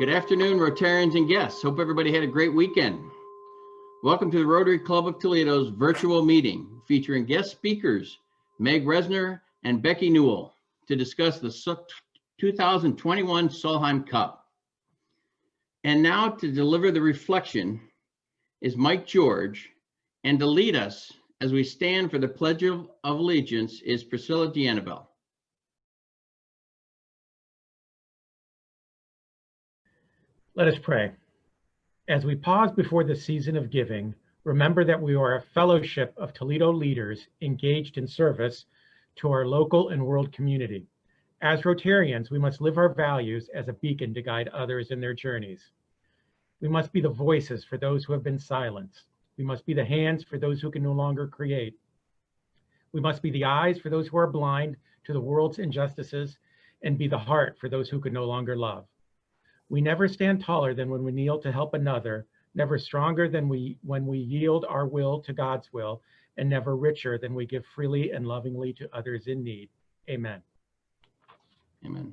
Good afternoon, Rotarians and guests. Hope everybody had a great weekend. Welcome to the Rotary Club of Toledo's virtual meeting featuring guest speakers, Meg Ressner and Becky Newell, to discuss the 2021 Solheim Cup. And now to deliver the reflection is Mike George, and to lead us as we stand for the Pledge of Allegiance is Priscilla D'Annabelle. Let us pray. As we pause before the season of giving, remember that we are a fellowship of Toledo leaders engaged in service to our local and world community. As Rotarians, we must live our values as a beacon to guide others in their journeys. We must be the voices for those who have been silenced. We must be the hands for those who can no longer create. We must be the eyes for those who are blind to the world's injustices, and be the heart for those who can no longer love. We never stand taller than when we kneel to help another, never stronger than when we yield our will to God's will, and never richer than we give freely and lovingly to others in need. Amen. Amen.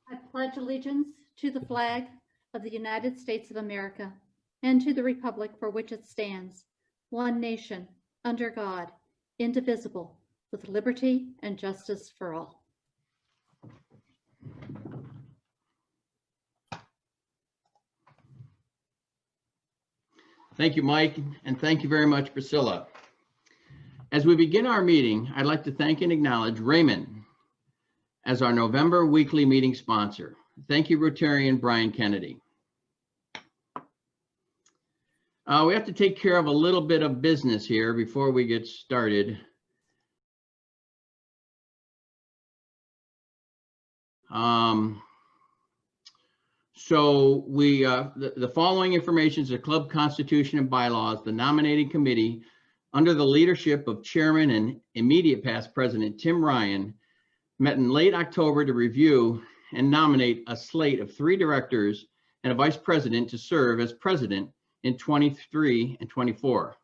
I pledge allegiance to the flag of the United States of America and to the republic for which it stands, one nation, under God, indivisible, with liberty and justice for all. Thank you, Mike, and thank you very much, Priscilla. As we begin our meeting, I'd like to thank and acknowledge Raymond as our November weekly meeting sponsor. Thank you, Rotarian Brian Kennedy. We have to take care of a little bit of business here before we get started. So the following information is the club constitution and bylaws. The nominating committee, under the leadership of Chairman and immediate past President Tim Ryan, met in late October to review and nominate a slate of 3 directors and a vice president to serve as president in 23 and 24.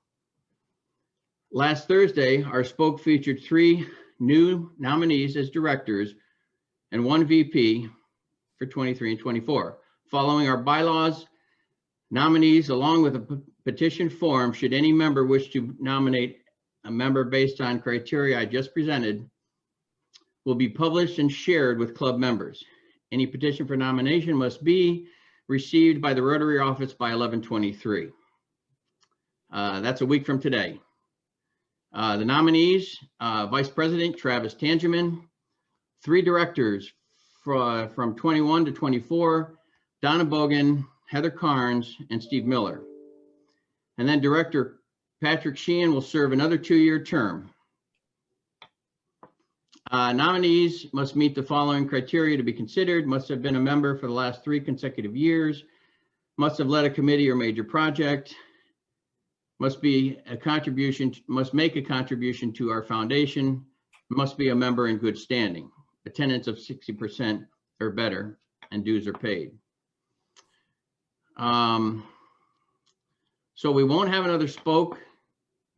Last Thursday, our spoke featured 3 new nominees as directors and 1 VP for 23 and 24. Following our bylaws, nominees, along with a petition form, should any member wish to nominate a member based on criteria I just presented, will be published and shared with club members. Any petition for nomination must be received by the Rotary office by 11/23. That's a week from today. The nominees, Vice President Travis Tangeman, 3 directors from 21 to 24, Donna Bogan, Heather Carnes, and Steve Miller. And then Director Patrick Sheehan will serve another 2-year term. Nominees must meet the following criteria to be considered: must have been a member for the last 3 consecutive years, must have led a committee or major project, must make a contribution to our foundation, must be a member in good standing, attendance of 60% or better, and dues are paid. So we won't have another spoke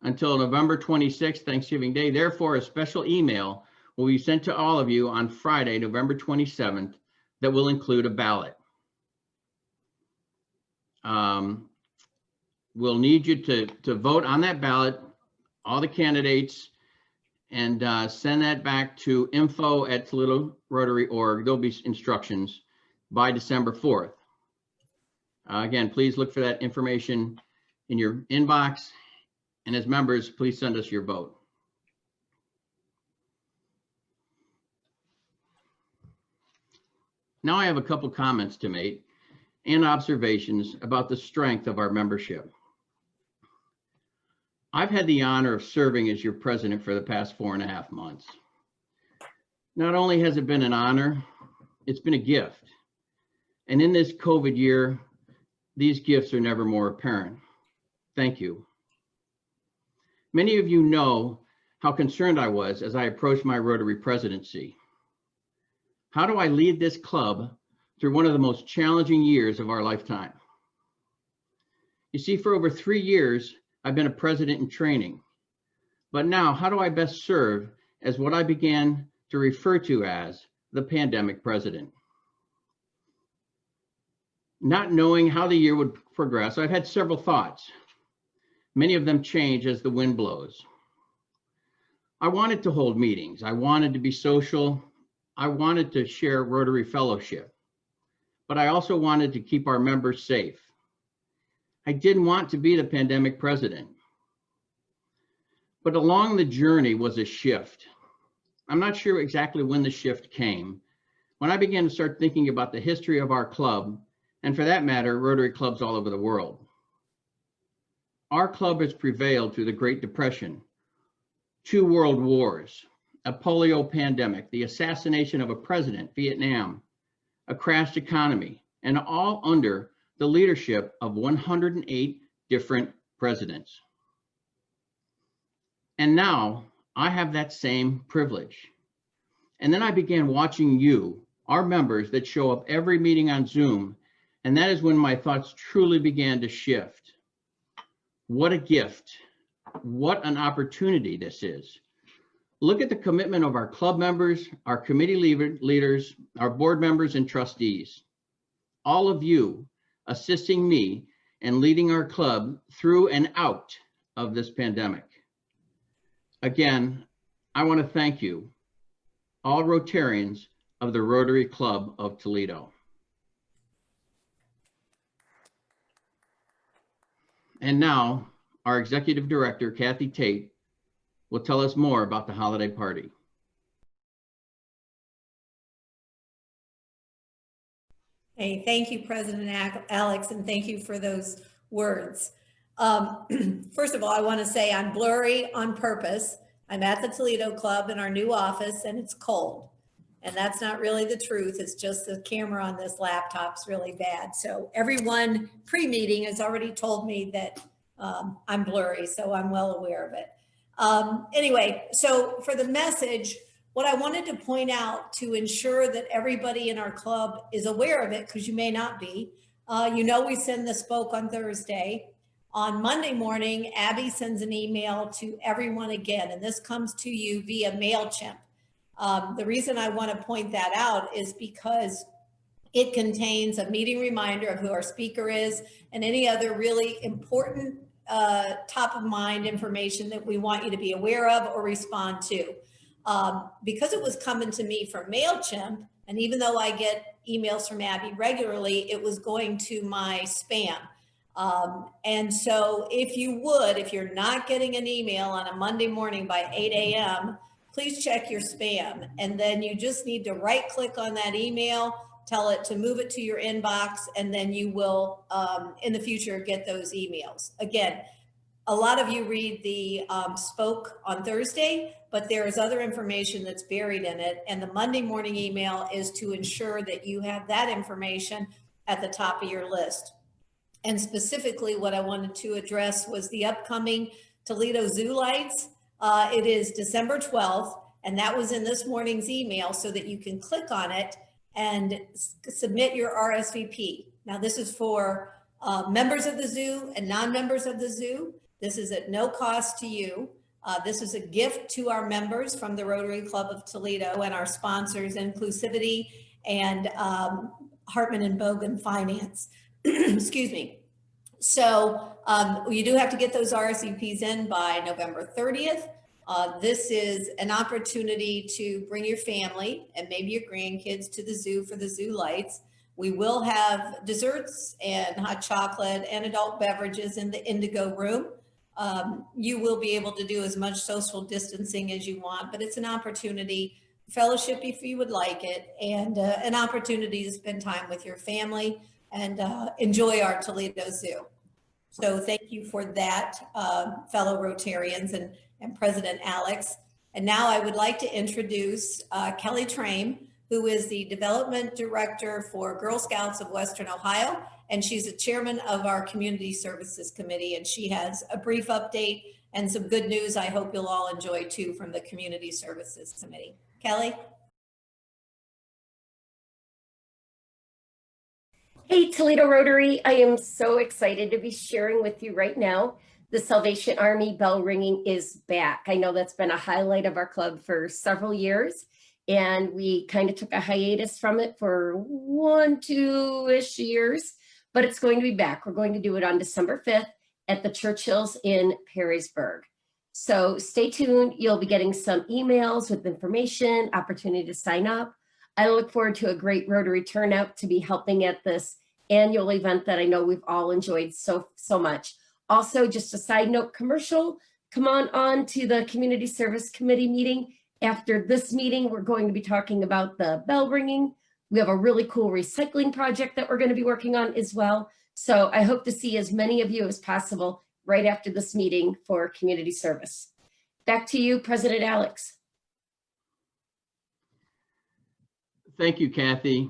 until November 26th, Thanksgiving Day. Therefore, a special email will be sent to all of you on Friday, November 27th, that will include a ballot. We'll need you to vote on that ballot, all the candidates, and send that back to info@ToledoRotary.org. There'll be instructions by December 4th. Again, please look for that information in your inbox. And as members, please send us your vote. Now I have a couple comments to make and observations about the strength of our membership. I've had the honor of serving as your president for the past 4.5 months. Not only has it been an honor, it's been a gift. And in this COVID year, these gifts are never more apparent. Thank you. Many of you know how concerned I was as I approached my Rotary presidency. How do I lead this club through one of the most challenging years of our lifetime? You see, for over 3 years, I've been a president in training. But now, how do I best serve as what I began to refer to as the pandemic president. Not knowing how the year would progress, I've had several thoughts. Many of them change as the wind blows. I wanted to hold meetings. I wanted to be social. I wanted to share Rotary fellowship, but I also wanted to keep our members safe. I didn't want to be the pandemic president. But along the journey was a shift. I'm not sure exactly when the shift came. When I began to start thinking about the history of our club, and for that matter, Rotary clubs all over the world. Our club has prevailed through the Great Depression, 2 world wars, a polio pandemic, the assassination of a president, Vietnam, a crashed economy, and all under the leadership of 108 different presidents. And now I have that same privilege. And then I began watching you, our members that show up every meeting on Zoom, and that is when my thoughts truly began to shift. What a gift. What an opportunity this is. Look at the commitment of our club members, our committee leaders, our board members and trustees. All of you assisting me and leading our club through and out of this pandemic. Again, I want to thank you, all Rotarians of the Rotary Club of Toledo. And now, our Executive Director, Kathy Tate, will tell us more about the holiday party. Hey, thank you, President Alex, and thank you for those words. First of all, I want to say I'm blurry on purpose. I'm at the Toledo Club in our new office and it's cold. And that's not really the truth. It's just the camera on this laptop's really bad. So everyone pre-meeting has already told me that I'm blurry, so I'm well aware of it. Anyway, so for the message, what I wanted to point out to ensure that everybody in our club is aware of it, because you may not be, we send the spoke on Thursday. On Monday morning, Abby sends an email to everyone again, and this comes to you via MailChimp. The reason I want to point that out is because it contains a meeting reminder of who our speaker is and any other really important top of mind information that we want you to be aware of or respond to. Because it was coming to me from MailChimp, and even though I get emails from Abby regularly, it was going to my spam. And so if you're not getting an email on a Monday morning by 8 a.m., please check your spam. And then you just need to right click on that email, tell it to move it to your inbox, and then you will, in the future, get those emails. Again, a lot of you read the spoke on Thursday, but there is other information that's buried in it. And the Monday morning email is to ensure that you have that information at the top of your list. And specifically what I wanted to address was the upcoming Toledo Zoo Lights. It is December 12th, and that was in this morning's email so that you can click on it and submit your RSVP. Now this is for members of the zoo and non-members of the zoo. This is at no cost to you. This is a gift to our members from the Rotary Club of Toledo and our sponsors, Inclusivity and Hartman and Bogan Finance. Excuse me. So you do have to get those RSVPs in by November 30th. This is an opportunity to bring your family and maybe your grandkids to the zoo for the zoo lights. We will have desserts and hot chocolate and adult beverages in the Indigo room. You will be able to do as much social distancing as you want, but it's an opportunity, fellowship if you would like it, and an opportunity to spend time with your family and enjoy our Toledo Zoo. So thank you for that, fellow Rotarians and President Alex. And now I would like to introduce Kelly Trame, who is the Development Director for Girl Scouts of Western Ohio, and she's the chairman of our Community Services Committee, and she has a brief update and some good news I hope you'll all enjoy too from the Community Services Committee. Kelly? Hey, Toledo Rotary, I am so excited to be sharing with you right now. The Salvation Army bell ringing is back. I know that's been a highlight of our club for several years, and we kind of took a hiatus from it for 2-ish years, but it's going to be back. We're going to do it on December 5th at the Churchills in Perrysburg. So stay tuned. You'll be getting some emails with information, opportunity to sign up. I look forward to a great Rotary turnout to be helping at this annual event that I know we've all enjoyed so much. Also, just a side note commercial, come on to the Community Service Committee meeting. After this meeting, we're going to be talking about the bell ringing. We have a really cool recycling project that we're going to be working on as well. So I hope to see as many of you as possible right after this meeting for community service. Back to you, President Alex. Thank you, Kathy.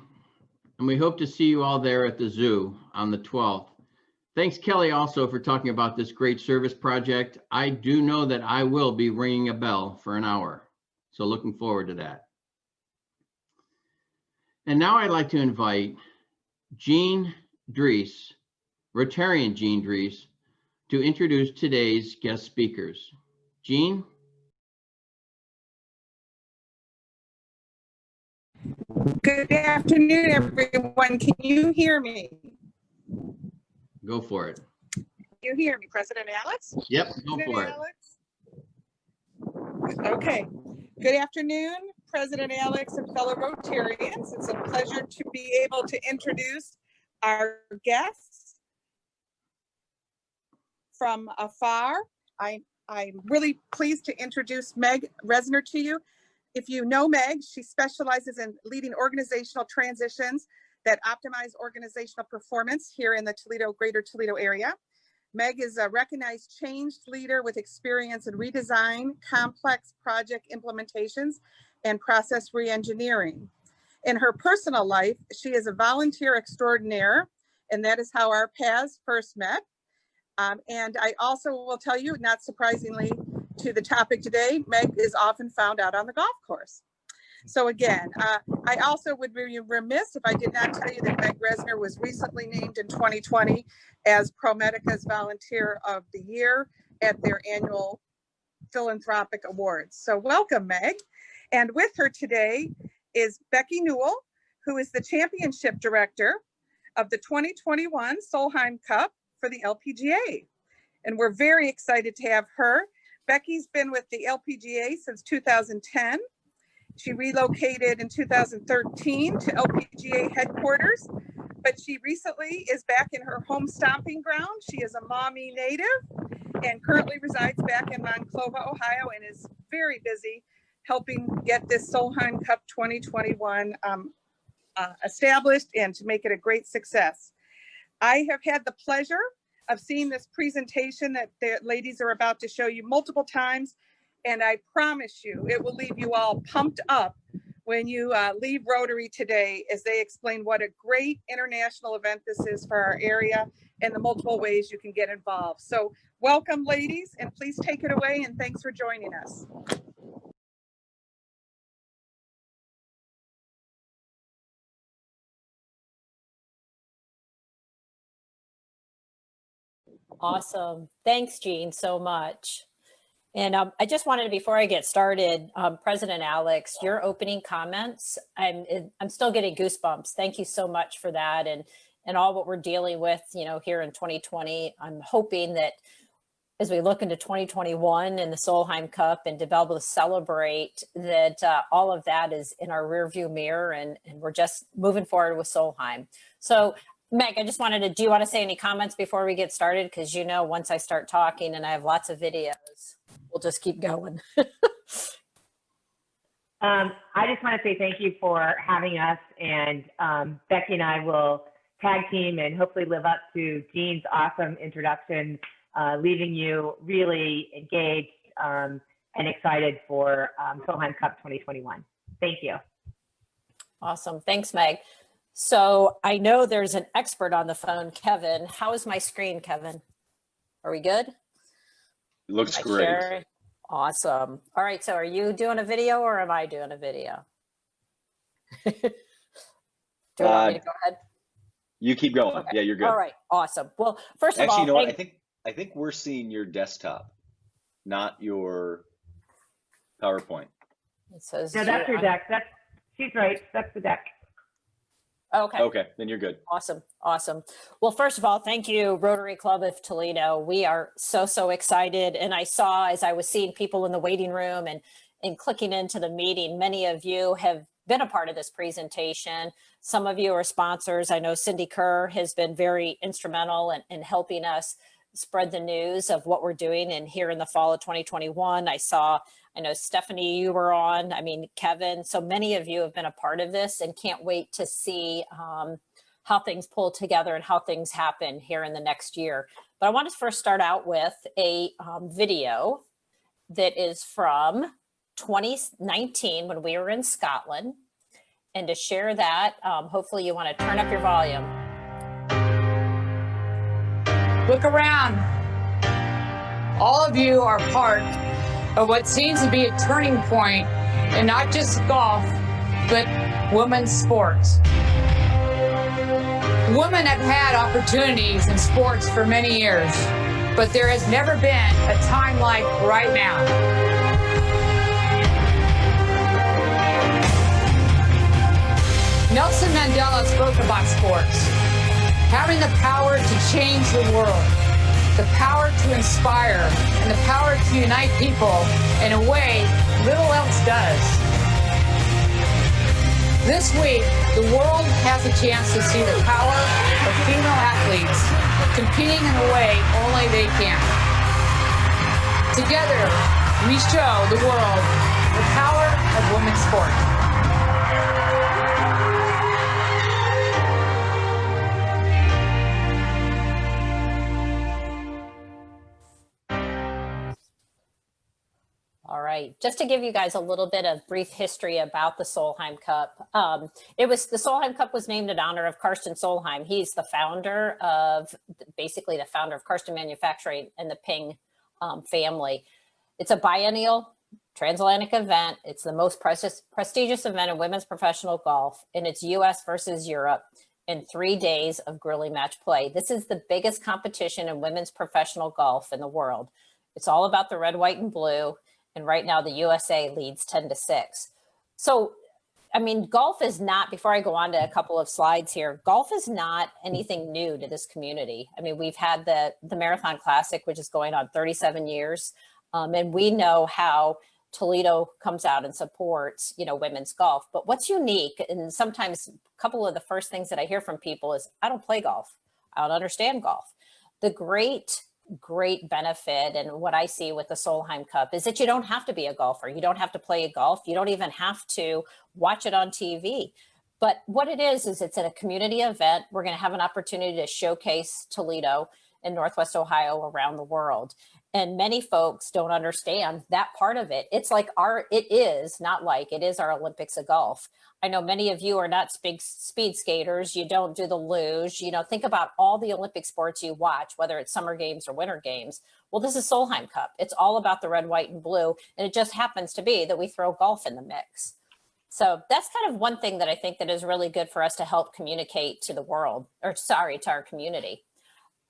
And we hope to see you all there at the zoo on the 12th. Thanks, Kelly, also for talking about this great service project. I do know that I will be ringing a bell for an hour. So looking forward to that. And now I'd like to invite Jean Dries, Rotarian Jean Dries, to introduce today's guest speakers. Jean? Good afternoon, everyone. Can you hear me? Go for it. You hear me, President Alex? Yep, go President for it. Alex? Okay. Good afternoon, President Alex and fellow Rotarians. It's a pleasure to be able to introduce our guests from afar. I'm really pleased to introduce Meg Ressner to you. If you know Meg, she specializes in leading organizational transitions that optimize organizational performance here in the Greater Toledo area. Meg is a recognized change leader with experience in redesign, complex project implementations, and process reengineering. In her personal life, she is a volunteer extraordinaire, and that is how our paths first met. And I also will tell you, not surprisingly to the topic today, Meg is often found out on the golf course. So again, I also would be remiss if I did not tell you that Meg Ressner was recently named in 2020 as ProMedica's Volunteer of the Year at their annual philanthropic awards. So welcome, Meg. And with her today is Becky Newell, who is the championship director of the 2021 Solheim Cup for the LPGA. And we're very excited to have her. Becky's been with the LPGA since 2010. She relocated in 2013 to LPGA headquarters, but she recently is back in her home stomping ground. She is a Maumee native and currently resides back in Monclova, Ohio, and is very busy helping get this Solheim Cup 2021 established and to make it a great success. I have had the pleasure of seeing this presentation that the ladies are about to show you multiple times, and I promise you it will leave you all pumped up when you leave Rotary today as they explain what a great international event this is for our area and the multiple ways you can get involved. So welcome, ladies, and please take it away, and thanks for joining us. Awesome. Thanks, Jean, so much. And I just wanted, before I get started, President Alex, your opening comments, I'm still getting goosebumps. Thank you so much for that. And all what we're dealing with, here in 2020, I'm hoping that as we look into 2021 and the Solheim Cup and to be able to celebrate that all of that is in our rearview mirror and we're just moving forward with Solheim. So Meg, I just wanted to, do you want to say any comments before we get started? Because once I start talking and I have lots of videos, we'll just keep going. I just want to say thank you for having us, and Becky and I will tag team and hopefully live up to Jean's awesome introduction, leaving you really engaged and excited for Solheim Cup 2021. Thank you. Awesome. Thanks, Meg. So I know there's an expert on the phone, Kevin. How is my screen, Kevin? Are we good? It looks great. Awesome. All right. So are you doing a video or am I doing a video? Do you want me to go ahead? You keep going. Okay. Yeah, you're good. All right. Awesome. Well, first of all, actually, you know what? I think we're seeing your desktop, not your PowerPoint. It says. No, that's her deck. She's right. That's the deck. Okay. Okay, then you're good. Awesome. Awesome. Well, first of all, thank you, Rotary Club of Toledo. We are so excited. And I saw, as I was seeing people in the waiting room and clicking into the meeting, many of you have been a part of this presentation. Some of you are sponsors. I know Cindy Kerr has been very instrumental in helping us spread the news of what we're doing. And here in the fall of 2021, I know Stephanie, you were on, I mean, Kevin, so many of you have been a part of this and can't wait to see how things pull together and how things happen here in the next year. But I want to first start out with a video that is from 2019 when we were in Scotland. And to share that, hopefully you want to turn up your volume. Look around. All of you are part of what seems to be a turning point in not just golf, but women's sports. Women have had opportunities in sports for many years, but there has never been a time like right now. Nelson Mandela spoke about sports, having the power to change the world, the power to inspire, and the power to unite people in a way little else does. This week, the world has a chance to see the power of female athletes competing in a way only they can. Together, we show the world the power of women's sport. All right, just to give you guys a little bit of brief history about the Solheim Cup. The Solheim Cup was named in honor of Karsten Solheim. He's the founder of, basically the founder of Karsten Manufacturing and the Ping family. It's a biennial transatlantic event. It's the most prestigious event in women's professional golf, and it's US versus Europe in 3 days of grilling match play. This is the biggest competition in women's professional golf in the world. It's all about the red, white, and blue. And right now the USA leads 10-6. So, I mean, golf is not, before I go on to a couple of slides here, golf is not anything new to this community. I mean, we've had the Marathon Classic, which is going on 37 years. And we know how Toledo comes out and supports, women's golf. But what's unique, and sometimes a couple of the first things that I hear from people is, I don't play golf. I don't understand golf. The great benefit and what I see with the Solheim Cup is that you don't have to be a golfer. You don't have to play golf. You don't even have to watch it on TV. But what it is it's in a community event. We're going to have an opportunity to showcase Toledo and Northwest Ohio around the world. And many folks don't understand that part of it. It is our Olympics of golf. I know many of you are not speed skaters. You don't do the luge. Think about all the Olympic sports you watch, whether it's summer games or winter games. Well, this is Solheim Cup. It's all about the red, white, and blue. And it just happens to be that we throw golf in the mix. So that's kind of one thing that I think that is really good for us to help communicate to the world, to our community.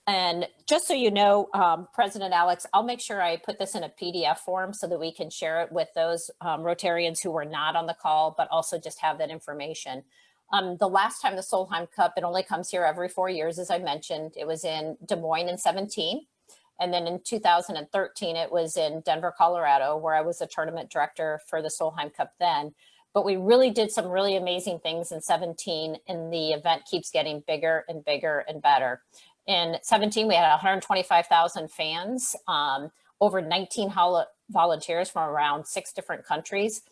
And just so you know, President Alex, I'll make sure I put this in a PDF form so that we can share it with those Rotarians who were not on the call, but also just have that information. The last time the Solheim Cup, it only comes here every 4 years, as I mentioned. It was in Des Moines in 2017. And then in 2013, it was in Denver, Colorado, where I was the tournament director for the Solheim Cup then. But we really did some really amazing things in 2017, and the event keeps getting bigger and bigger and better. In 2017, we had 125,000 fans, over 19 volunteers from around 6 different countries.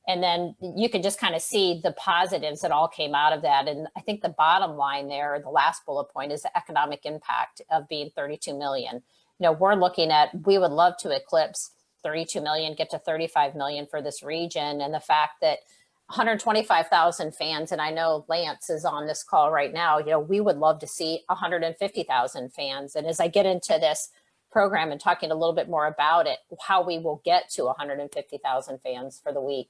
And then you can just kind of see the positives that all came out of that. And I think the bottom line there, the last bullet point, is the economic impact of being 32 million. We're looking at, we would love to eclipse 32 million, get to 35 million for this region. And the fact that 125,000 fans, and I know Lance is on this call right now, we would love to see 150,000 fans. And as I get into this program and talking a little bit more about it, how we will get to 150,000 fans for the week.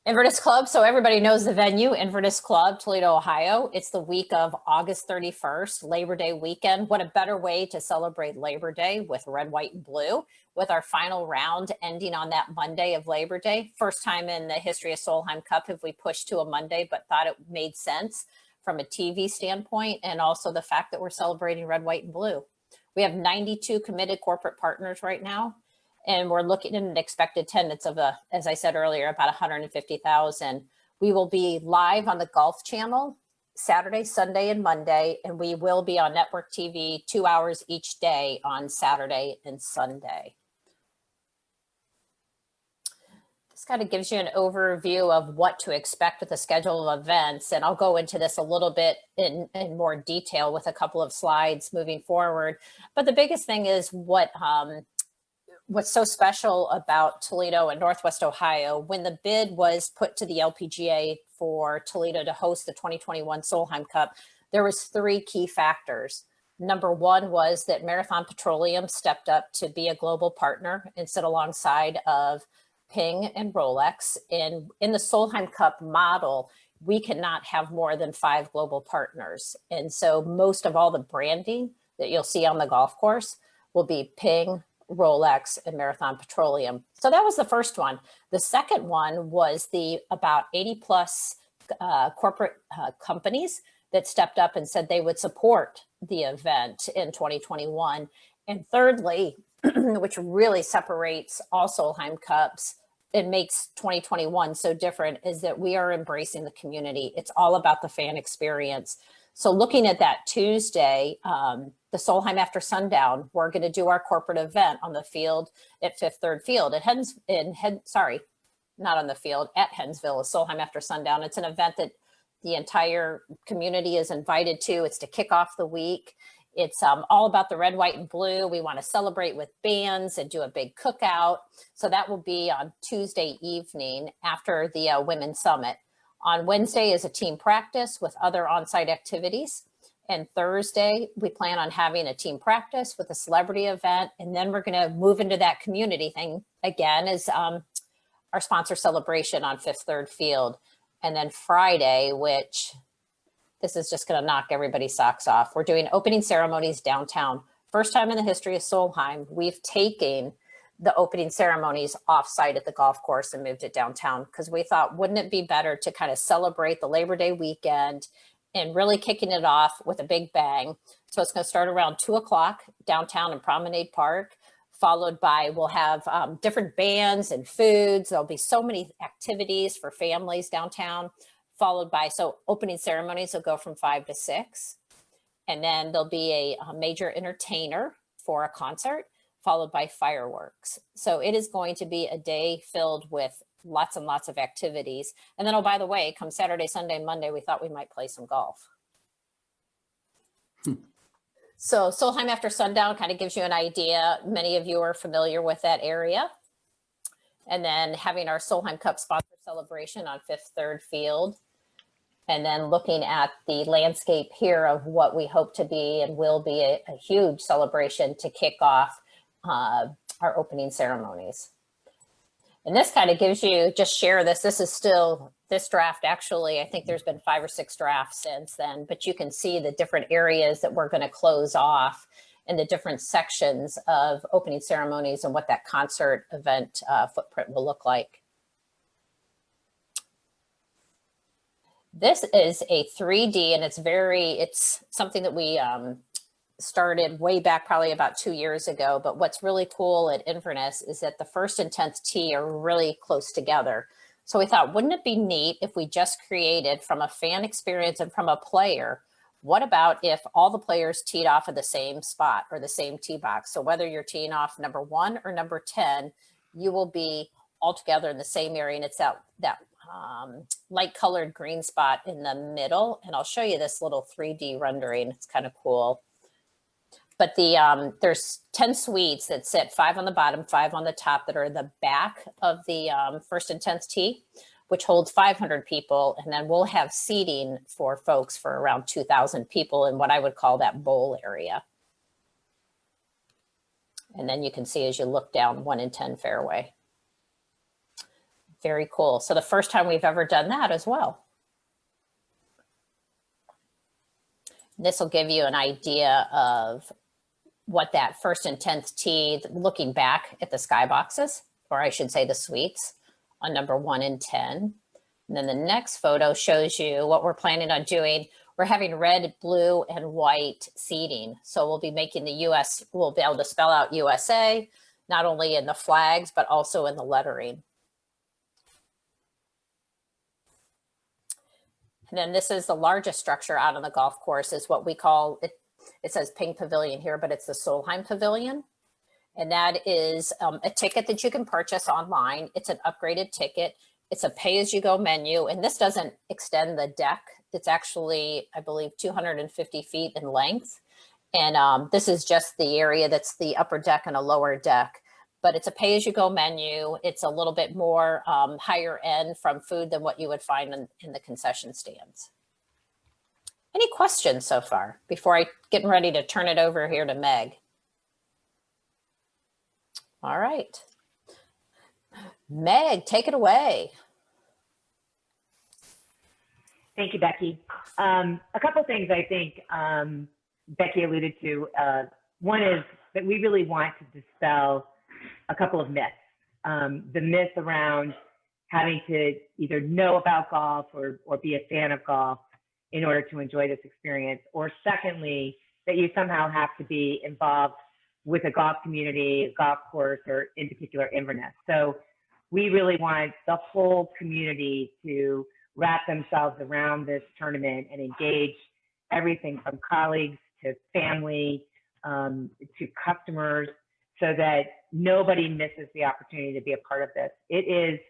Inverness Club, so everybody knows the venue, Inverness Club, Toledo, Ohio. It's the week of August 31st, Labor Day weekend. What a better way to celebrate Labor Day with red, white, and blue, with our final round ending on that Monday of Labor Day. First time in the history of Solheim Cup have we pushed to a Monday, but thought it made sense from a TV standpoint, and also the fact that we're celebrating red, white, and blue. We have 92 committed corporate partners right now. And we're looking at an expected attendance of, as I said earlier, about 150,000. We will be live on the Golf Channel Saturday, Sunday, and Monday, and we will be on network TV 2 hours each day on Saturday and Sunday. This kind of gives you an overview of what to expect with the schedule of events, and I'll go into this a little bit in more detail with a couple of slides moving forward. But the biggest thing is what's so special about Toledo and Northwest Ohio. When the bid was put to the LPGA for Toledo to host the 2021 Solheim Cup, there was 3 key factors. Number one was that Marathon Petroleum stepped up to be a global partner and sit alongside of Ping and Rolex. And in the Solheim Cup model, we cannot have more than 5 global partners. And so most of all the branding that you'll see on the golf course will be Ping, Rolex, and Marathon Petroleum. So that was the first one. The second one was the about 80 plus corporate companies that stepped up and said they would support the event in 2021. And thirdly, which really separates all Solheim Cups and makes 2021 so different, is that we are embracing the community. It's all about the fan experience. So looking at that Tuesday, the Solheim After Sundown, we're going to do our corporate event on the field at Fifth Third Field at not on the field, at Hensville, Solheim After Sundown. It's an event that the entire community is invited to. It's to kick off the week. It's all about the red, white, and blue. We want to celebrate with bands and do a big cookout. So that will be on Tuesday evening after the Women's Summit. On Wednesday is a team practice with other on-site activities. And Thursday, we plan on having a team practice with a celebrity event. And then we're going to move into that community thing again, is our sponsor celebration on Fifth Third Field. And then Friday, which this is just going to knock everybody's socks off, we're doing opening ceremonies downtown. First time in the history of Solheim, we've taken the opening ceremonies off-site at the golf course and moved it downtown, because we thought, wouldn't it be better to kind of celebrate the Labor Day weekend and really kicking it off with a big bang. So it's going to start around 2 o'clock downtown in Promenade Park, followed by, we'll have different bands and foods. There'll be so many activities for families downtown, followed by, so opening ceremonies will go from 5 to 6. And then there'll be a major entertainer for a concert, followed by fireworks. So it is going to be a day filled with lots and lots of activities. And then, oh, by the way, come Saturday, Sunday, Monday, we thought we might play some golf. So Solheim After Sundown kind of gives you an idea. Many of you are familiar with that area. And then having our Solheim Cup sponsor celebration on Fifth Third Field. And then looking at the landscape here of what we hope to be and will be a huge celebration to kick off our opening ceremonies. And this kind of gives you, just share this. This is still, this draft actually, I think there's been 5 or 6 drafts since then, but you can see the different areas that we're going to close off and the different sections of opening ceremonies and what that concert event footprint will look like. This is a 3D, and it's something that we started way back probably about 2 years ago. But what's really cool at Inverness is that the first and 10th tee are really close together. So we thought, wouldn't it be neat if we just created, from a fan experience and from a player, what about if all the players teed off at the same spot or the same tee box? So whether you're teeing off number 1 or number 10, you will be all together in the same area. And it's that light colored green spot in the middle. And I'll show you this little 3D rendering. It's kind of cool. But there's 10 suites that sit 5 on the bottom, 5 on the top, that are the back of the first and 10th tee, which holds 500 people. And then we'll have seating for folks for around 2,000 people in what I would call that bowl area. And then you can see as you look down 1 and 10 fairway. Very cool. So the first time we've ever done that as well. This will give you an idea of what that first and 10th tee, looking back at the skyboxes, or I should say the suites on number 1 and 10. And then the next photo shows you what we're planning on doing. We're having red, blue, and white seating. So we'll be making the US, we'll be able to spell out USA, not only in the flags, but also in the lettering. And then this is the largest structure out on the golf course, is what we call, it says Pink Pavilion here, but it's the Solheim Pavilion. And that is a ticket that you can purchase online. It's an upgraded ticket. It's a pay-as-you-go menu, and this doesn't extend the deck. It's actually, I believe, 250 feet in length. And this is just the area that's the upper deck and a lower deck. But it's a pay-as-you-go menu. It's a little bit more higher end from food than what you would find in the concession stands. Any questions so far before I get ready to turn it over here to Meg? All right. Meg, take it away. Thank you, Becky. A couple things I think Becky alluded to. One is that we really want to dispel a couple of myths. The myth around having to either know about golf or be a fan of golf in order to enjoy this experience, or secondly, that you somehow have to be involved with a golf community, a golf course, or in particular Inverness. So we really want the whole community to wrap themselves around this tournament and engage everything from colleagues to family to customers, so that nobody misses the opportunity to be a part of this. It is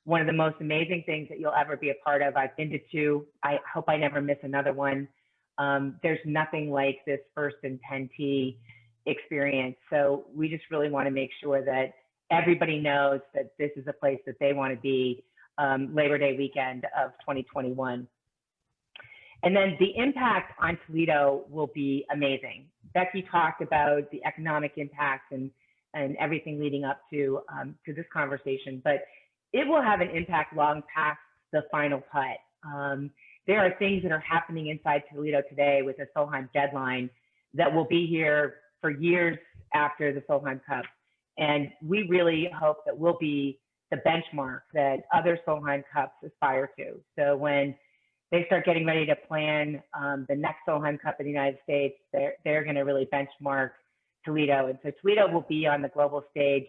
one of the most amazing things that you'll ever be a part of. I've been to 2. I hope I never miss another one. There's nothing like this first and 10 tee experience. So we just really want to make sure that everybody knows that this is a place that they want to be Labor Day weekend of 2021. And then the impact on Toledo will be amazing. Becky talked about the economic impact and everything leading up to this conversation, but it will have an impact long past the final putt. There are things that are happening inside Toledo today with the Solheim deadline that will be here for years after the Solheim Cup. And we really hope that we'll be the benchmark that other Solheim Cups aspire to. So when they start getting ready to plan the next Solheim Cup in the United States, they're going to really benchmark Toledo. And so Toledo will be on the global stage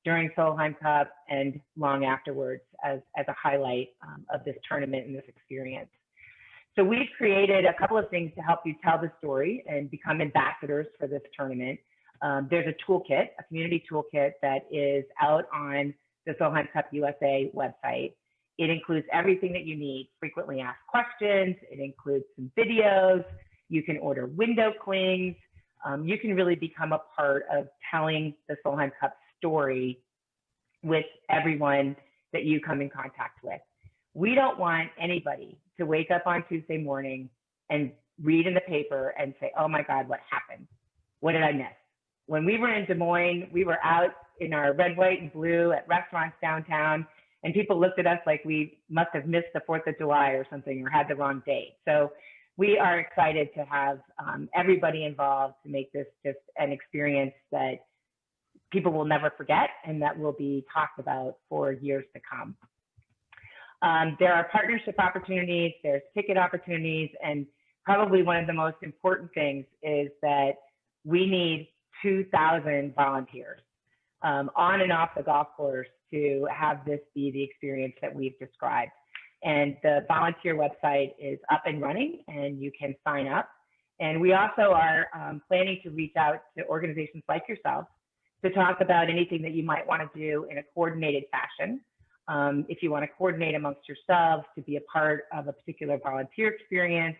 during Solheim Cup and long afterwards as a highlight of this tournament and this experience. So we've created a couple of things to help you tell the story and become ambassadors for this tournament. There's a toolkit, a community toolkit that is out on the Solheim Cup USA website. It includes everything that you need: frequently asked questions. It includes some videos. You can order window clings. You can really become a part of telling the Solheim Cup story with everyone that you come in contact with. We don't want anybody to wake up on Tuesday morning and read in the paper and say, oh my God, what happened? What did I miss? When we were in Des Moines, we were out in our red, white, and blue at restaurants downtown, and people looked at us like we must have missed the 4th of July or something, or had the wrong date. So we are excited to have everybody involved to make this just an experience that people will never forget and that will be talked about for years to come. There are partnership opportunities, there's ticket opportunities, and probably one of the most important things is that we need 2,000 volunteers on and off the golf course to have this be the experience that we've described. And the volunteer website is up and running and you can sign up. And we also are planning to reach out to organizations like yourself to talk about anything that you might want to do in a coordinated fashion. If you want to coordinate amongst yourselves to be a part of a particular volunteer experience.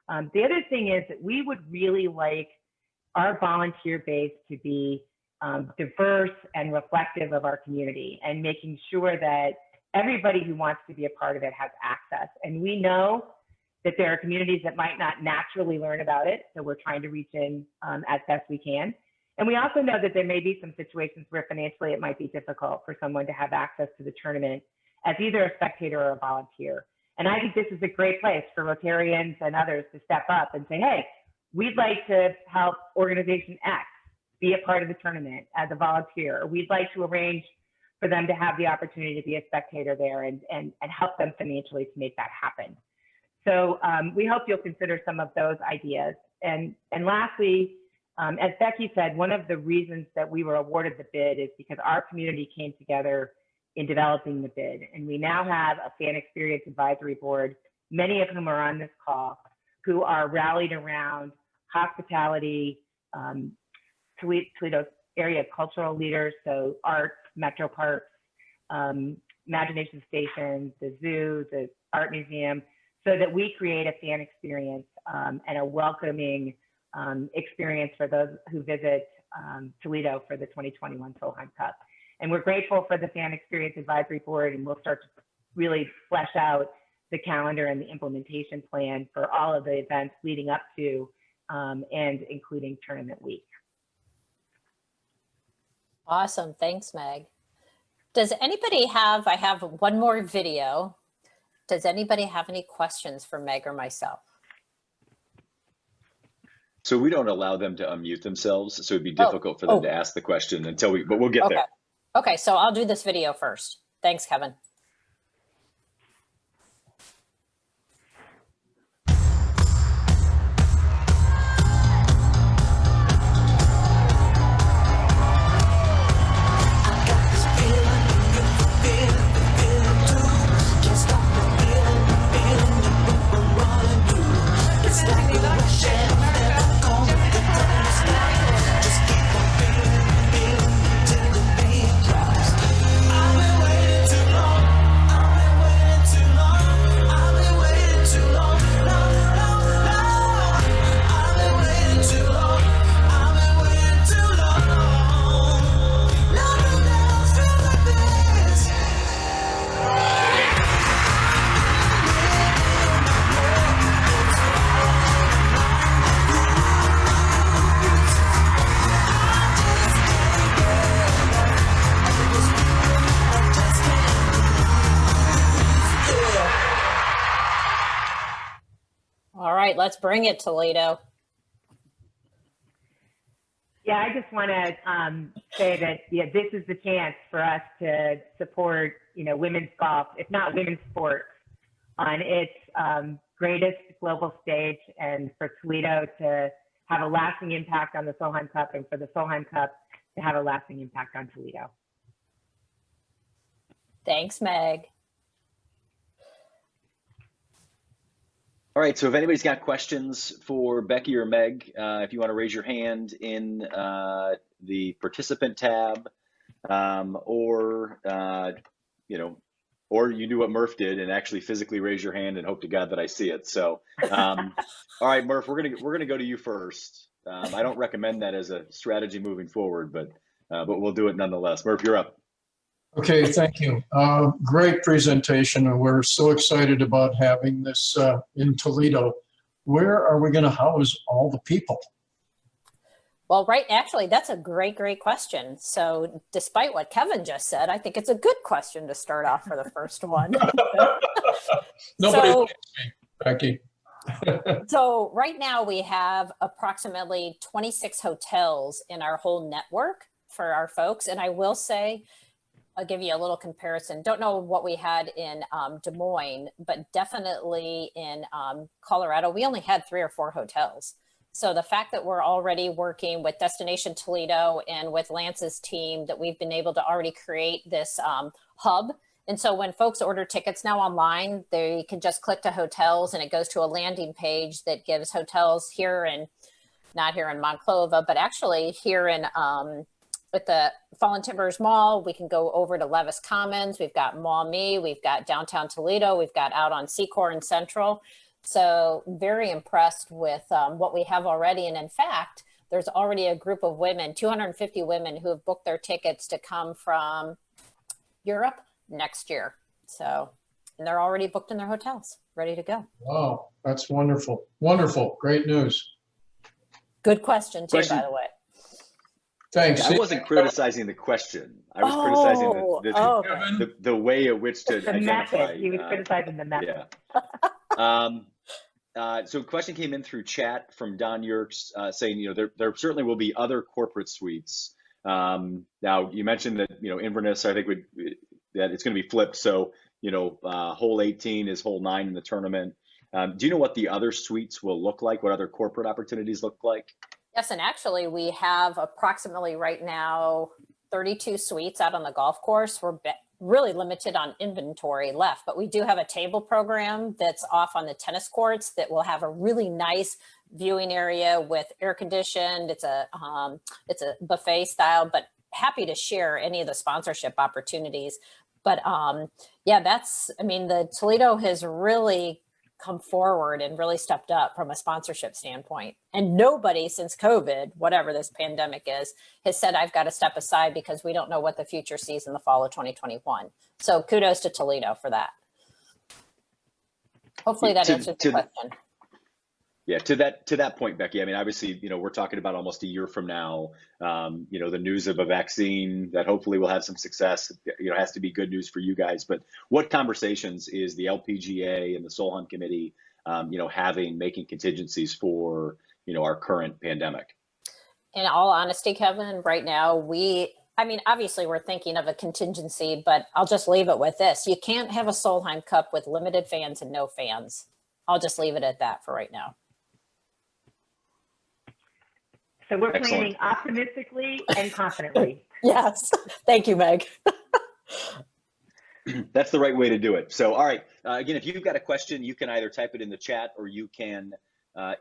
The other thing is that we would really like our volunteer base to be diverse and reflective of our community, and making sure that everybody who wants to be a part of it has access. And we know that there are communities that might not naturally learn about it, so we're trying to reach in as best we can. And we also know that there may be some situations where financially it might be difficult for someone to have access to the tournament. as either a spectator or a volunteer. And I think this is a great place for Rotarians and others to step up and say, hey, we'd like to help organization X be a part of the tournament as a volunteer, or we'd like to arrange for them to have the opportunity to be a spectator there and help them financially to make that happen. So we hope you'll consider some of those ideas. And lastly, as Becky said, one of the reasons that we were awarded the bid is because our community came together in developing the bid. And we now have a fan experience advisory board, many of whom are on this call, who are rallied around hospitality, Toledo area cultural leaders, so arts, metro parks, imagination stations, the zoo, the art museum, so that we create a fan experience and a welcoming experience for those who visit Toledo for the 2021 Solheim Cup. And we're grateful for the Fan Experience Advisory Board, and we'll start to really flesh out the calendar and the implementation plan for all of the events leading up to and including tournament week. Awesome. Thanks, Meg. Does anybody have, I have one more video. Does anybody have any questions for Meg or myself? So we don't allow them to unmute themselves, so it'd be difficult for them to ask the question until but we'll get there. Okay, so I'll do this video first. Thanks, Kevin. Let's bring it, Toledo. Yeah, I just want to say that this is the chance for us to support women's golf, if not women's sports, on its greatest global stage, and for Toledo to have a lasting impact on the Solheim Cup, and for the Solheim Cup to have a lasting impact on Toledo. Thanks, Meg. All right, so if anybody's got questions for Becky or Meg, if you want to raise your hand in the participant tab, or you do what Murph did and actually physically raise your hand and hope to God that I see it. So, all right, Murph, we're gonna go to you first. I don't recommend that as a strategy moving forward, but we'll do it nonetheless. Murph, you're up. Okay, thank you. Great presentation, and we're so excited about having this in Toledo. Where are we going to house all the people? Well, actually, that's a great question. So despite what Kevin just said, I think it's a good question to start off for the first one. Nobody likes me, Becky. So right now we have approximately 26 hotels in our whole network for our folks. And I will say, I'll give you a little comparison. Don't know what we had in Des Moines, but definitely in Colorado, we only had 3 or 4 hotels. So the fact that we're already working with Destination Toledo and with Lance's team, that we've been able to already create this hub. And so when folks order tickets now online, they can just click to hotels and it goes to a landing page that gives hotels here in, not here in Monclova, but actually here in with the Fallen Timbers Mall. We can go over to Levis Commons. We've got Maumee, we've got downtown Toledo, we've got out on Secor and Central. So very impressed with what we have already. And in fact, there's already a group of women, 250 women who have booked their tickets to come from Europe next year. So, and they're already booked in their hotels, ready to go. Wow, that's wonderful. Wonderful, great news. Good question too, by the way. Thanks. I wasn't criticizing the question. I was criticizing the way at which to The identify. method. He was criticizing the method. Yeah. So a question came in through chat from Don Yerkes saying, there certainly will be other corporate suites. Now you mentioned that, Inverness, I think that it's going to be flipped. So, hole 18 is hole 9 in the tournament. Do you know what the other suites will look like? What other corporate opportunities look like? Yes, and actually we have approximately right now 32 suites out on the golf course. We're really limited on inventory left, but we do have a table program that's off on the tennis courts that will have a really nice viewing area with air conditioned. It's a buffet style, but happy to share any of the sponsorship opportunities. But yeah, the Toledo has really come forward and really stepped up from a sponsorship standpoint. And nobody since COVID, whatever this pandemic is, has said, I've got to step aside because we don't know what the future sees in the fall of 2021. So kudos to Toledo for that. Hopefully that answers the question. Yeah, to that point, Becky, obviously, we're talking about almost a year from now, the news of a vaccine that hopefully will have some success, has to be good news for you guys. But what conversations is the LPGA and the Solheim Committee, making contingencies for, our current pandemic? In all honesty, Kevin, right now, obviously we're thinking of a contingency, but I'll just leave it with this. You can't have a Solheim Cup with limited fans and no fans. I'll just leave it at that for right now. So we're planning optimistically and confidently. Yes. Thank you, Meg. That's the right way to do it. So, all right. Again, if you've got a question, you can either type it in the chat or you can,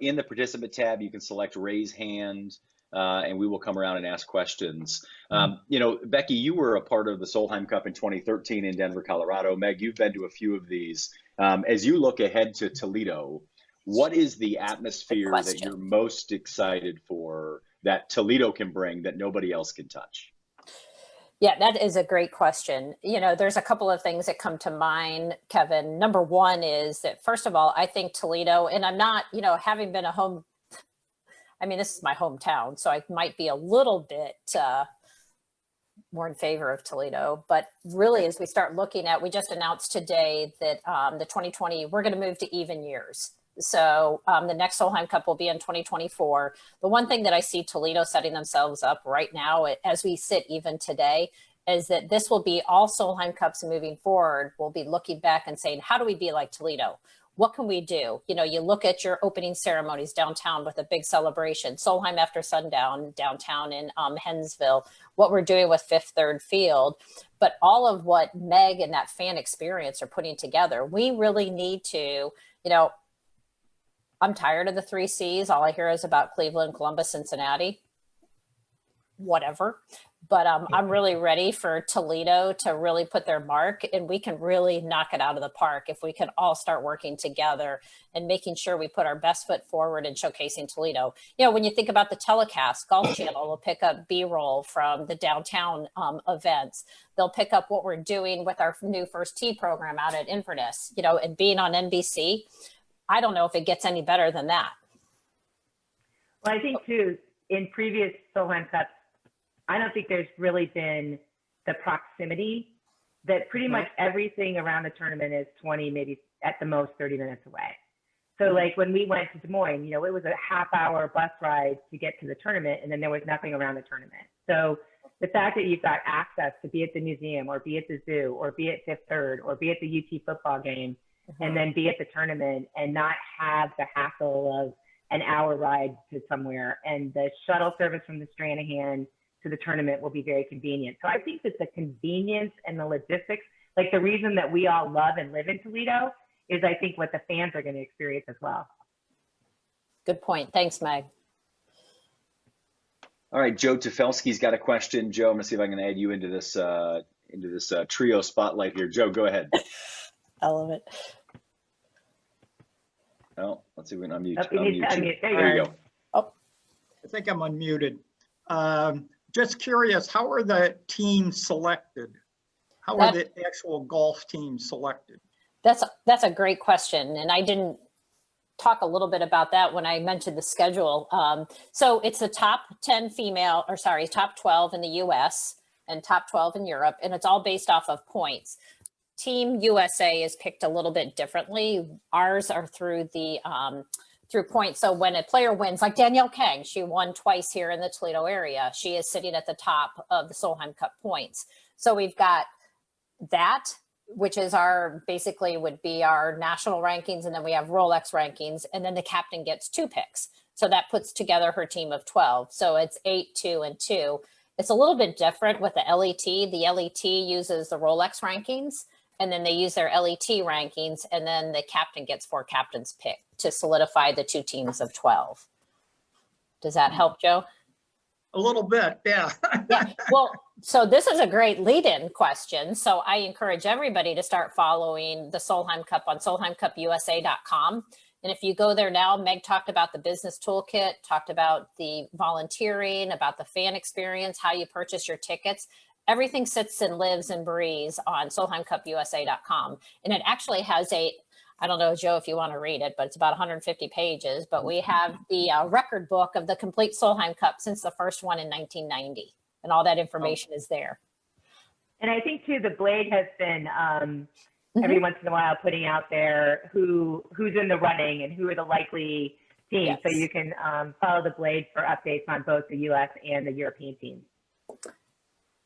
in the participant tab, you can select raise hand and we will come around and ask questions. Becky, you were a part of the Solheim Cup in 2013 in Denver, Colorado. Meg, you've been to a few of these. As you look ahead to Toledo, what is the atmosphere that you're most excited for that Toledo can bring that nobody else can touch? Yeah, that is a great question. There's a couple of things that come to mind, Kevin. Number one is that, first of all, I think Toledo, and I'm not, having been this is my hometown, so I might be a little bit more in favor of Toledo. But really, as we start looking at, we just announced today that the 2020, we're going to move to even years. So the next Solheim Cup will be in 2024. The one thing that I see Toledo setting themselves up right now, as we sit even today, is that this will be all Solheim Cups moving forward. We'll be looking back and saying, how do we be like Toledo? What can we do? You look at your opening ceremonies downtown with a big celebration, Solheim after sundown downtown in Hensville, what we're doing with Fifth Third Field, but all of what Meg and that fan experience are putting together. We really need to, I'm tired of the 3 C's. All I hear is about Cleveland, Columbus, Cincinnati, whatever. But I'm really ready for Toledo to really put their mark, and we can really knock it out of the park if we can all start working together and making sure we put our best foot forward and showcasing Toledo. When you think about the telecast, Golf Channel will pick up B-roll from the downtown events. They'll pick up what we're doing with our new First Tee program out at Inverness, and being on NBC. I don't know if it gets any better than that. Well, I think too, in previous Solheim Cups, I don't think there's really been the proximity that pretty much everything around the tournament is 20, maybe at the most 30 minutes away. So like when we went to Des Moines, it was a half-hour bus ride to get to the tournament, and then there was nothing around the tournament. So the fact that you've got access to be at the museum or be at the zoo or be at Fifth Third or be at the UT football game, and then be at the tournament and not have the hassle of an hour ride to somewhere. And the shuttle service from the Stranahan to the tournament will be very convenient. So I think that the convenience and the logistics, like the reason that we all love and live in Toledo, is I think what the fans are going to experience as well. Good point. Thanks, Meg. All right, Joe Tefelsky's got a question. Joe, I'm gonna see if I can add you into this trio spotlight here. Joe, go ahead. I love it. Oh, let's see if we can unmute. Unmute. There you go. Oh, I think I'm unmuted. Just curious, how are the teams selected? How are the actual golf teams selected? That's a great question, and I didn't talk a little bit about that when I mentioned the schedule. So it's the top 10 female, or sorry, top 12 in the US and top 12 in Europe, and it's all based off of points. Team USA is picked a little bit differently. Ours are through the through points. So when a player wins, like Danielle Kang, she won twice here in the Toledo area. She is sitting at the top of the Solheim Cup points. So we've got that, which is our, basically would be our national rankings. And then we have Rolex rankings. And then the captain gets 2 picks. So that puts together her team of 12. So it's 8, 2, and 2. It's a little bit different with the LET. The LET uses the Rolex rankings, and then they use their LET rankings, and then the captain gets 4 captains picked to solidify the 2 teams of 12. Does that help, Joe? A little bit, yeah. Yeah. Well, so this is a great lead-in question. So I encourage everybody to start following the Solheim Cup on solheimcupusa.com. And if you go there now, Meg talked about the business toolkit, talked about the volunteering, about the fan experience, how you purchase your tickets. Everything sits and lives and breathes on solheimcupusa.com. And it actually has I don't know, Joe, if you want to read it, but it's about 150 pages. But we have the record book of the complete Solheim Cup since the first one in 1990. And all that information is there. And I think, too, the Blade has been every once in a while putting out there who's in the running and who are the likely teams. Yes. So you can follow the Blade for updates on both the U.S. and the European teams.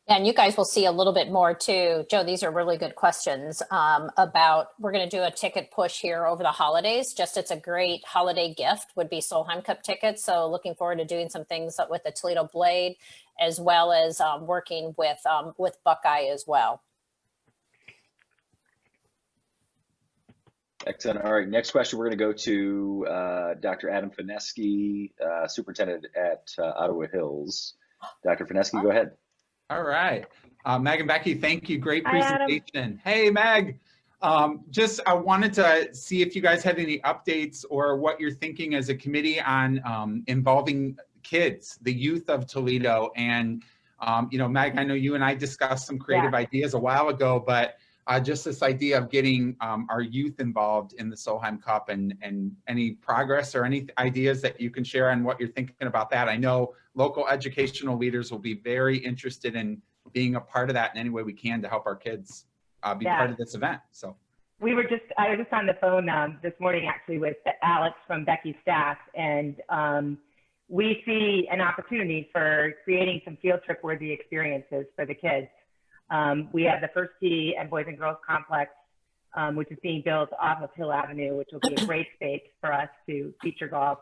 And you guys will see a little bit more too. Joe, these are really good questions about, we're going to do a ticket push here over the holidays. Just it's a great holiday gift would be Solheim Cup tickets. So looking forward to doing some things with the Toledo Blade, as well as working with Buckeye as well. Excellent. All right, next question, we're going to go to Dr. Adam Fineski, superintendent at Ottawa Hills. Dr. Fineski, go ahead. All right. Meg and Becky, thank you. Great presentation. Hey, Meg. I wanted to see if you guys had any updates or what you're thinking as a committee on involving kids, the youth of Toledo. And, Meg, I know you and I discussed some creative ideas a while ago, but just this idea of getting our youth involved in the Solheim Cup and any progress or any ideas that you can share on what you're thinking about that. I know local educational leaders will be very interested in being a part of that in any way we can to help our kids be part of this event. So I was just on the phone this morning actually with Alex from Becky's staff, and we see an opportunity for creating some field trip worthy experiences for the kids. We have the First Tee and Boys and Girls Complex, which is being built off of Hill Avenue, which will be a great space for us to feature golf.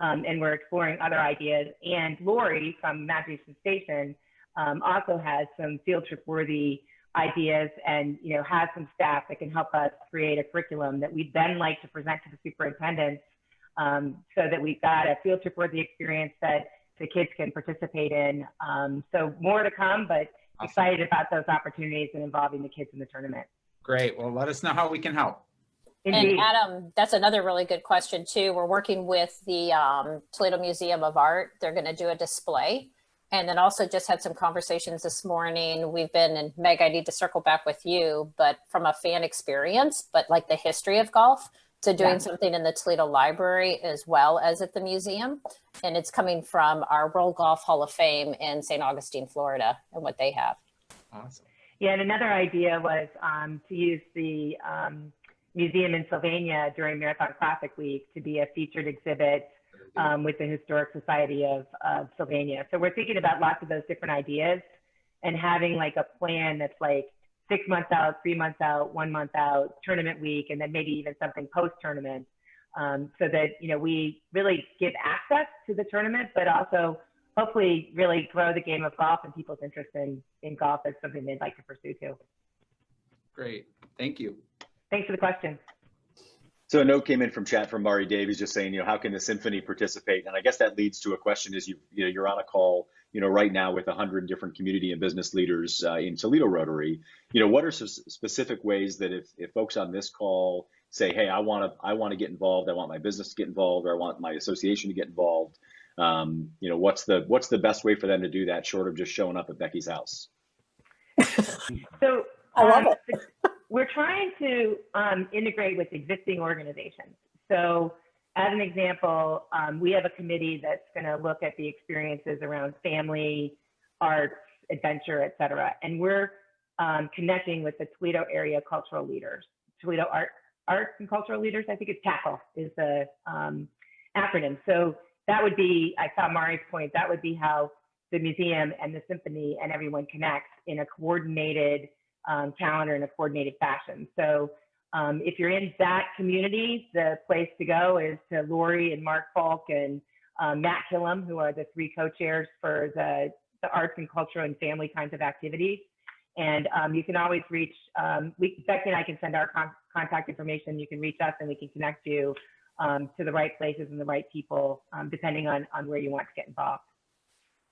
And we're exploring other ideas. And Lori from Imagination Station also has some field trip worthy ideas and has some staff that can help us create a curriculum that we'd then like to present to the superintendents so that we've got a field trip worthy experience that the kids can participate in. So more to come, but awesome. Excited about those opportunities and involving the kids in the tournament. Great. Well, let us know how we can help. Indeed. And Adam, that's another really good question too. We're working with the Toledo Museum of Art. They're going to do a display. And then also just had some conversations this morning. We've been, and Meg, I need to circle back with you, but from a fan experience, but like the history of golf, to doing something in the Toledo Library as well as at the museum. And it's coming from our World Golf Hall of Fame in St. Augustine, Florida, and what they have. Awesome. Yeah, and another idea was to use the museum in Sylvania during Marathon Classic Week to be a featured exhibit with the Historic Society of Sylvania. So we're thinking about lots of those different ideas and having like a plan that's like 6 months out, 3 months out, 1 month out, tournament week, and then maybe even something post-tournament so that, we really give access to the tournament, but also hopefully really grow the game of golf and people's interest in golf as something they'd like to pursue too. Great. Thank you. Thanks for the question. So a note came in from chat from Mari Davies just saying, how can the symphony participate? And I guess that leads to a question is you're on a call, right now with 100 different community and business leaders in Toledo Rotary. What are some specific ways that if folks on this call say, hey, I want to get involved, I want my business to get involved, or I want my association to get involved, what's the best way for them to do that short of just showing up at Becky's house? So I love it. We're trying to integrate with existing organizations. So as an example, we have a committee that's going to look at the experiences around family, arts, adventure, et cetera. And we're connecting with the Toledo area cultural leaders. Toledo Arts and Cultural Leaders, I think it's TACL is the acronym. So that would be, I saw Mari's point, that would be how the museum and the symphony and everyone connects in a coordinated calendar in a coordinated fashion. So if you're in that community, the place to go is to Lori and Mark Falk and Matt Killam, who are the 3 co-chairs for the arts and cultural and family kinds of activities. And you can always reach, Becky and I can send our contact information. You can reach us and we can connect you to the right places and the right people, depending on where you want to get involved.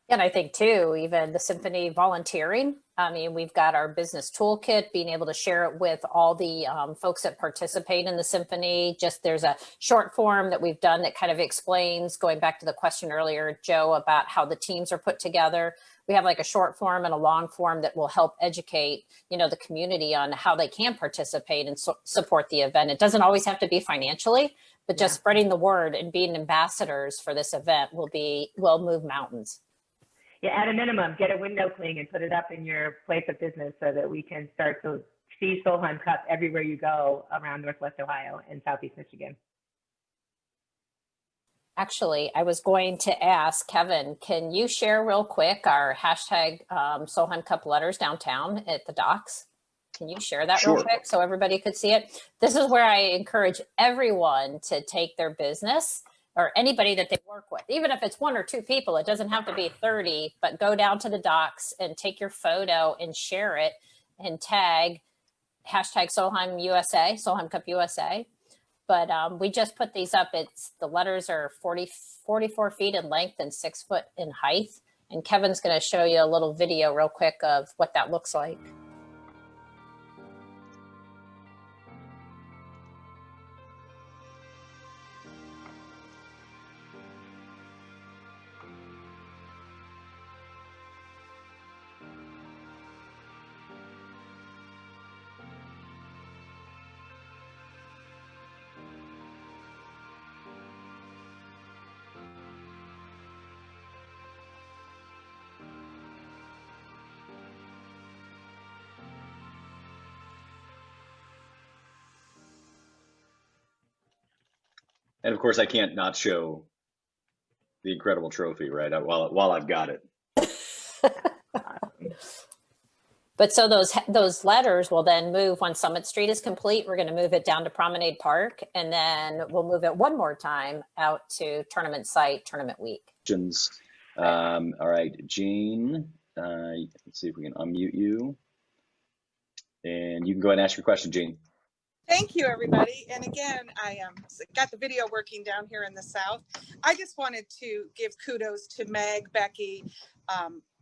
And I think too, even the symphony volunteering. I mean, we've got our business toolkit, being able to share it with all the folks that participate in the symphony. Just there's a short form that we've done that kind of explains, going back to the question earlier, Joe, about how the teams are put together. We have like a short form and a long form that will help educate, you know, the community on how they can participate and support the event. It doesn't always have to be financially, but just spreading the word and being ambassadors for this event will move mountains. Yeah, at a minimum, get a window cling and put it up in your place of business so that we can start to see Solheim Cup everywhere you go around Northwest Ohio and Southeast Michigan. Actually, I was going to ask Kevin, can you share real quick our hashtag Solheim Cup letters downtown at the docks? Can you share that real quick so everybody could see it? This is where I encourage everyone to take their business or anybody that they work with, even if it's 1 or 2 people, it doesn't have to be 30, but go down to the docks and take your photo and share it and tag hashtag Solheim USA, Solheim Cup USA. But we just put these up. The letters are 44 feet in length and 6 foot in height. And Kevin's gonna show you a little video real quick of what that looks like. And of course, I can't not show the incredible trophy, right? While I've got it. But so those letters will then move when Summit Street is complete. We're going to move it down to Promenade Park, and then we'll move it one more time out to tournament site, tournament week. All right, Jean, let's see if we can unmute you. And you can go ahead and ask your question, Jean. Thank you, everybody. And again, I got the video working down here in the South. I just wanted to give kudos to Meg, Becky,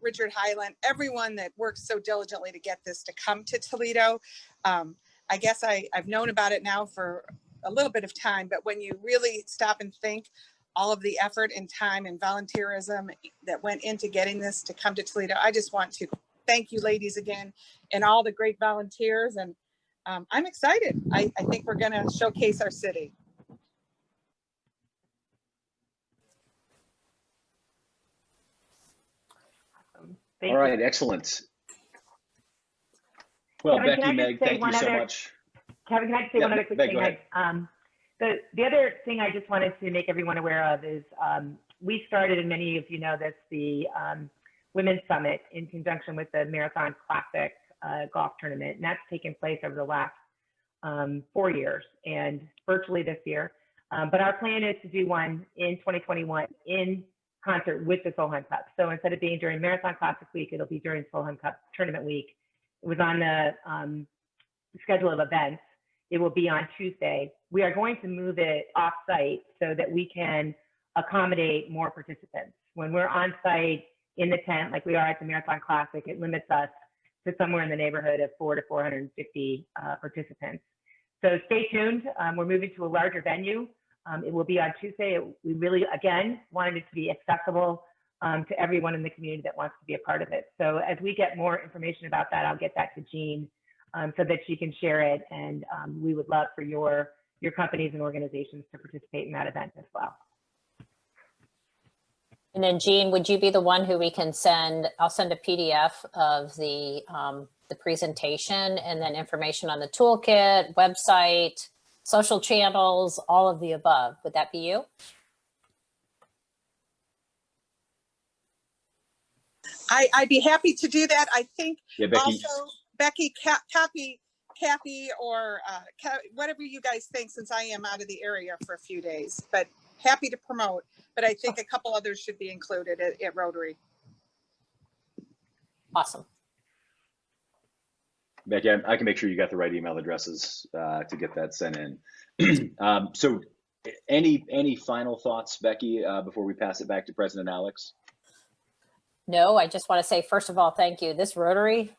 Richard Highland, everyone that worked so diligently to get this to come to Toledo. I guess I've known about it now for a little bit of time, but when you really stop and think all of the effort and time and volunteerism that went into getting this to come to Toledo, I just want to thank you ladies again and all the great volunteers. And I'm excited. I think we're going to showcase our city. All right, excellent. Well, Kevin, Becky, Meg, thank you so much. Kevin, can I say one other quick thing? The other thing I just wanted to make everyone aware of is we started, and many of you know this, the Women's Summit in conjunction with the Marathon Classic golf tournament, and that's taken place over the last 4 years and virtually this year. But our plan is to do one in 2021 in concert with the Solheim Cup. So instead of being during Marathon Classic week, it'll be during Solheim Cup tournament week. It was on the schedule of events. It will be on Tuesday. We are going to move it off site so that we can accommodate more participants. When we're on site in the tent, like we are at the Marathon Classic, it limits us to somewhere in the neighborhood of 400 to 450 participants. So stay tuned. We're moving to a larger venue. It will be on Tuesday. We really, again, wanted it to be accessible to everyone in the community that wants to be a part of it. So as we get more information about that, I'll get that to Jean so that she can share it. And we would love for your your companies and organizations to participate in that event as well. And then Jean, would you be the one who we can send? I'll send a PDF of the presentation and then information on the toolkit, website, social channels, all of the above. Would that be you? I'd be happy to do that. I think Yeah, Becky. also Becky, Kathy, or whatever you guys think, since I am out of the area for a few days, but happy to promote. But I think a couple others should be included at Rotary. Awesome. Becky, I can make sure you got the right email addresses to get that sent in. So any final thoughts, Becky, before we pass it back to President Alex? No, I just want to say, first of all, thank you. This Rotary,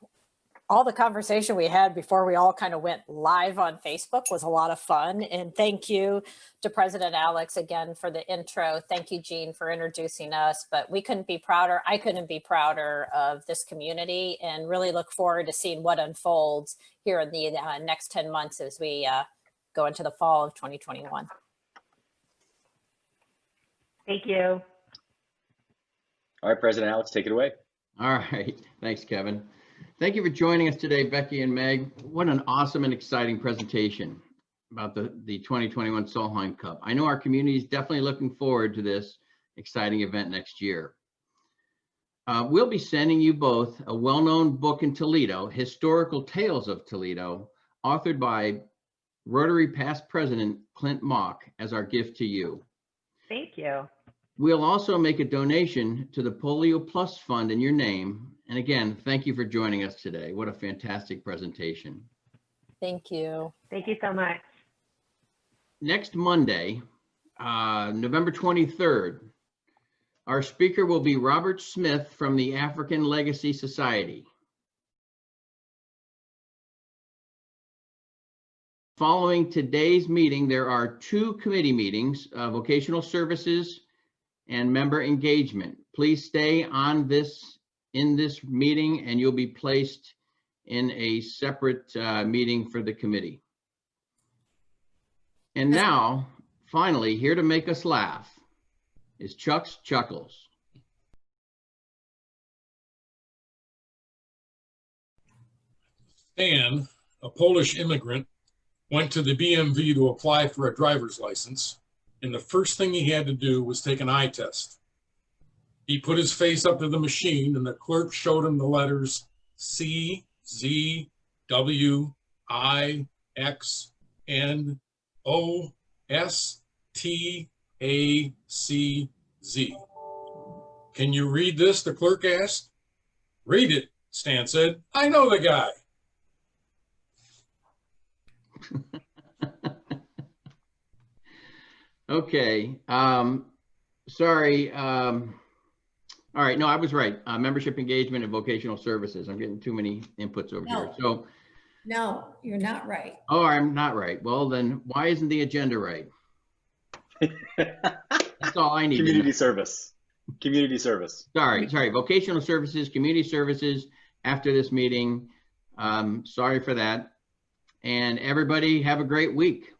all the conversation we had before we all kind of went live on Facebook was a lot of fun. And thank you to President Alex again for the intro. Thank you, Jean, for introducing us. But we couldn't be prouder. I couldn't be prouder of this community, and really look forward to seeing what unfolds here in the next 10 months as we go into the fall of 2021. Thank you. All right, President Alex, take it away. All right. Thanks, Kevin. Thank you for joining us today, Becky and Meg. What an awesome and exciting presentation about the 2021 Solheim Cup. I know our community is definitely looking forward to this exciting event next year. We'll be sending you both a well-known book in Toledo, Historical Tales of Toledo, authored by Rotary past president Clint Mock, as our gift to you. Thank you. We'll also make a donation to the Polio Plus Fund in your name. And again, thank you for joining us today. What a fantastic presentation. Thank you. Thank you so much. Next Monday, November 23rd, our speaker will be Robert Smith from the African Legacy Society. Following today's meeting, there are 2 committee meetings, vocational services and member engagement. Please stay on in this meeting, and you'll be placed in a separate meeting for the committee. And now, finally, here to make us laugh is Chuck's Chuckles. Stan, a Polish immigrant, went to the BMV to apply for a driver's license, and the first thing he had to do was take an eye test. He put his face up to the machine, and the clerk showed him the letters C, Z, W, I, X, N, O, S, T, A, C, Z. Can you read this? The clerk asked. Read it, Stan said. I know the guy. Okay, sorry. All right, no, I was right. Membership engagement and vocational services. I'm getting too many inputs over here. So, No, you're not right. oh, I'm not right. Well, then why isn't the agenda right? That's all I need. Community service. Community service. Sorry. Vocational services, community services after this meeting. Sorry for that. And everybody have a great week.